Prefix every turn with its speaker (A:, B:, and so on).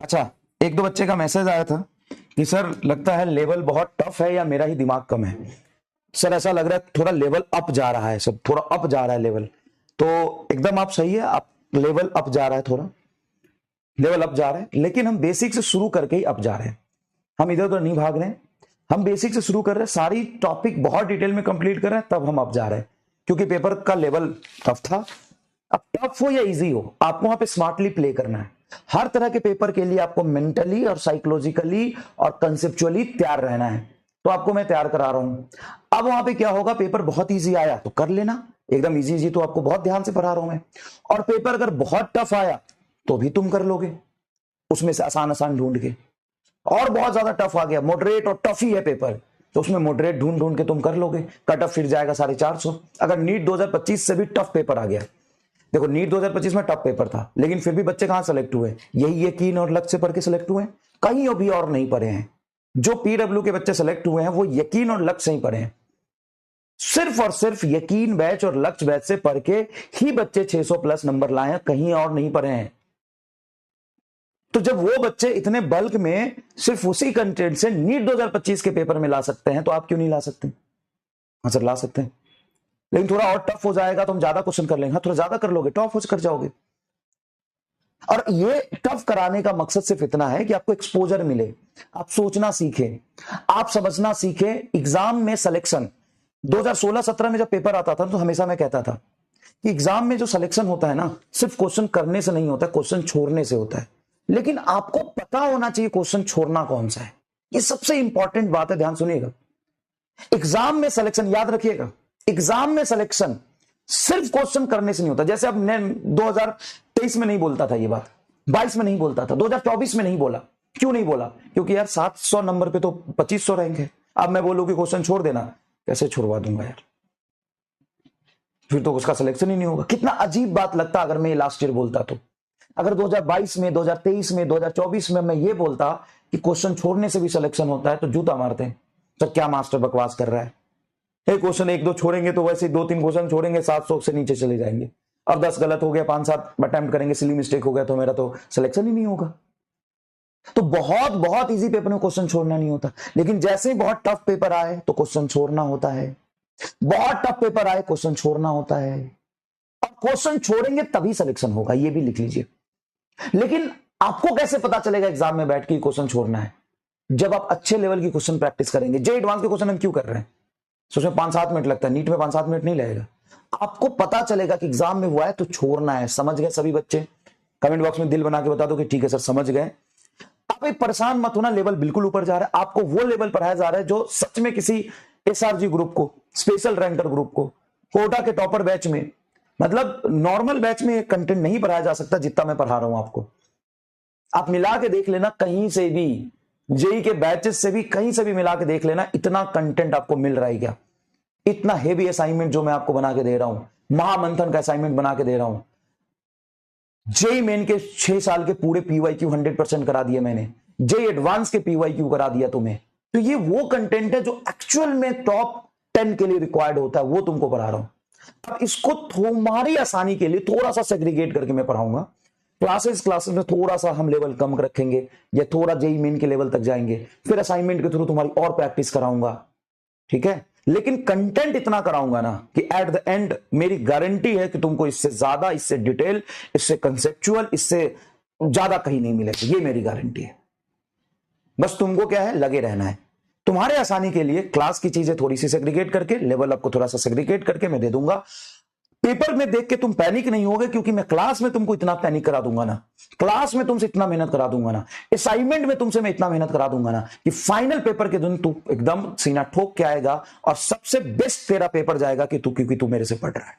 A: अच्छा, एक दो बच्चे का मैसेज आया था कि सर लगता है लेवल बहुत टफ है या मेरा ही दिमाग कम है। सर ऐसा लग रहा है थोड़ा लेवल अप जा रहा है, सब थोड़ा अप जा रहा है लेवल। तो एकदम आप सही है, आप लेवल अप जा रहा है, थोड़ा लेवल अप जा रहा है, लेकिन हम बेसिक से शुरू करके ही अप जा रहे हैं। हम इधर उधर नहीं भाग रहे हैं, हम बेसिक से शुरू कर रहे हैं, सारी टॉपिक बहुत डिटेल में कंप्लीट कर रहे हैं, तब हम अप जा रहे हैं। क्योंकि पेपर का लेवल टफ था। अब टफ हो या इजी हो, आपको वहां पे स्मार्टली प्ले करना है। हर तरह के पेपर के लिए आपको मेंटली और साइकोलॉजिकली और कंसेप्चुअली तैयार रहना है। तो आपको मैं तैयार करा रहा हूं। अब वहां पे क्या होगा, पेपर बहुत इजी आया तो कर लेना, एकदम इजी इजी तो आपको बहुत ध्यान से पढ़ा रहा हूं मैं। और पेपर अगर बहुत टफ आया तो भी तुम कर लोगे, उसमें से आसान आसान ढूंढ के। और बहुत ज्यादा टफ आ गया, मॉडरेट और टफ ही है पेपर, तो उसमें मॉडरेट ढूंढ ढूंढ के तुम कर लोगे, कट ऑफ फिर जाएगा 450। अगर नीट 2025 से भी टफ पेपर आ गया, देखो नीट 2025 में टफ पेपर था, लेकिन फिर भी बच्चे कहां सेलेक्ट हुए, यही यकीन और लक्ष्य पढ़ के सेलेक्ट हुए, कहीं भी और नहीं पढ़े हैं। जो पीडब्ल्यू के बच्चे सेलेक्ट हुए हैं वो यकीन और लक्ष्य ही पढ़े हैं, सिर्फ और सिर्फ यकीन बैच और लक्ष्य बैच से पढ़ के ही बच्चे 600 प्लस नंबर लाए हैं, कहीं और नहीं पढ़े हैं। तो जब वो बच्चे इतने बल्क में सिर्फ उसी कंटेंट से नीट 2025 के पेपर में ला सकते हैं, तो आप क्यों नहीं ला सकते? हाँ सर ला सकते हैं, लेकिन थोड़ा और टफ हो जाएगा तो हम ज्यादा क्वेश्चन कर लेंगे। हाँ थोड़ा ज्यादा कर लोगे, टफ हो कर जाओगे। और ये टफ कराने का मकसद सिर्फ इतना है कि आपको एक्सपोजर मिले, आप सोचना सीखें, आप समझना सीखें। एग्जाम में सिलेक्शन 2016-17 में जब पेपर आता था तो हमेशा मैं कहता था कि एग्जाम में जो सिलेक्शन होता है ना, सिर्फ क्वेश्चन करने से नहीं होता, क्वेश्चन छोड़ने से होता है। लेकिन आपको पता होना चाहिए क्वेश्चन छोड़ना कौन सा है, ये सबसे इंपॉर्टेंट बात है, ध्यान सुनिएगा। एग्जाम में सिलेक्शन याद रखिएगा, एग्जाम में सिलेक्शन सिर्फ क्वेश्चन करने से नहीं होता। जैसे अब मैं 2023 में नहीं बोलता था ये बात, 22 में नहीं बोलता था, 2024 में नहीं बोला। क्यों नहीं बोला? क्योंकि यार 700 नंबर पे तो 2500 रैंक है। अब मैं बोलूं कि क्वेश्चन छोड़ देना, कैसे छुड़वा दूंगा यार, फिर तो उसका सिलेक्शन ही नहीं होगा। कितना अजीब बात लगता अगर मैं लास्ट ईयर बोलता। तो अगर 2022 में, 2023 में, 2024 में मैं ये बोलता कि क्वेश्चन छोड़ने से भी सिलेक्शन होता है, तो जूता मारते हैं सर, क्या मास्टर बकवास कर रहा है। एक क्वेश्चन एक दो छोड़ेंगे तो वैसे 2-3 क्वेश्चन छोड़ेंगे, 700 से नीचे चले जाएंगे। अब 10 गलत हो गया, 5-7 अटेम्प्ट करेंगे, सिली मिस्टेक हो गया, तो मेरा तो सिलेक्शन ही नहीं होगा। तो बहुत बहुत इजी पेपर में क्वेश्चन छोड़ना नहीं होता, लेकिन जैसे ही बहुत टफ पेपर आए तो क्वेश्चन छोड़ना होता है। बहुत टफ पेपर आए क्वेश्चन छोड़ना होता है, और क्वेश्चन छोड़ेंगे तभी सिलेक्शन होगा, ये भी लिख लीजिए। लेकिन आपको कैसे पता चलेगा एग्जाम में बैठ के क्वेश्चन छोड़ना है? जब आप अच्छे लेवल की क्वेश्चन प्रैक्टिस करेंगे। जे एडवांस के क्वेश्चन हम क्यों कर रहे हैं? उसमें 5-7 मिनट लगता है, नीट में 5-7 मिनट नहीं लगेगा। आपको पता चलेगा कि एग्जाम में हुआ है तो छोड़ना है। समझ गए सभी बच्चे? कमेंट बॉक्स में दिल बना के बता दो कि ठीक है सर समझ गए। आप एक परेशान मत होना, लेवल बिल्कुल ऊपर जा रहा है। आपको वो लेवल पढ़ाया जा रहा है जो सच में किसी एसआरजी ग्रुप को, स्पेशल रैंकर ग्रुप को, कोटा के टॉपर बैच में, मतलब नॉर्मल बैच में कंटेंट नहीं पढ़ाया जा सकता जितना मैं पढ़ा रहा हूं आपको। आप मिला के देख लेना, कहीं से भी जेई के बैचेस से भी कहीं से भी मिला के देख लेना, इतना कंटेंट आपको मिल रहा है क्या? इतना हेवी असाइनमेंट जो मैं आपको बना के दे रहा हूं, महामंथन का असाइनमेंट बना के दे रहा हूं। जेई मेन के 6 साल के पूरे पीवाईक्यू 100% करा दिए मैंने, जेई एडवांस के पीवाईक्यू करा दिया तुम्हें। तो ये वो कंटेंट है जो एक्चुअल में टॉप 10 के लिए रिक्वायर्ड होता है, वो तुमको पढ़ा रहा हूं। अब इसको तुम्हारी आसानी के लिए थोड़ा सा सेग्रीगेट करके मैं पढ़ाऊंगा। क्लासेस में थोड़ा सा हम लेवल कम रखेंगे, या थोड़ा जेई मेन के लेवल तक जाएंगे, फिर असाइनमेंट के थ्रू तुम्हारी और प्रैक्टिस कराऊंगा, ठीक है। लेकिन कंटेंट इतना कराऊंगा ना कि एट द एंड मेरी गारंटी है कि तुमको इससे ज्यादा, इससे डिटेल, इससे कंसेप्चुअल, इससे ज्यादा कहीं नहीं मिलेगा, ये मेरी गारंटी है। बस तुमको क्या है, लगे रहना है। तुम्हारे आसानी के लिए क्लास की चीजें थोड़ी सी सेग्रीगेट करके, लेवल आपको थोड़ा सा सेग्रीगेट करके मैं दे दूंगा। पेपर में देख के तुम पैनिक नहीं होगे, क्योंकि मैं क्लास में तुमको इतना पैनिक करा दूंगा ना, क्लास में तुमसे इतना मेहनत करा दूंगा ना, असाइनमेंट में तुमसे मैं इतना मेहनत करा दूंगा ना, कि फाइनल पेपर के दिन तू एकदम सीना ठोक के आएगा और सबसे बेस्ट तेरा पेपर जाएगा, कि तू क्योंकि तू मेरे से पढ़ रहा है।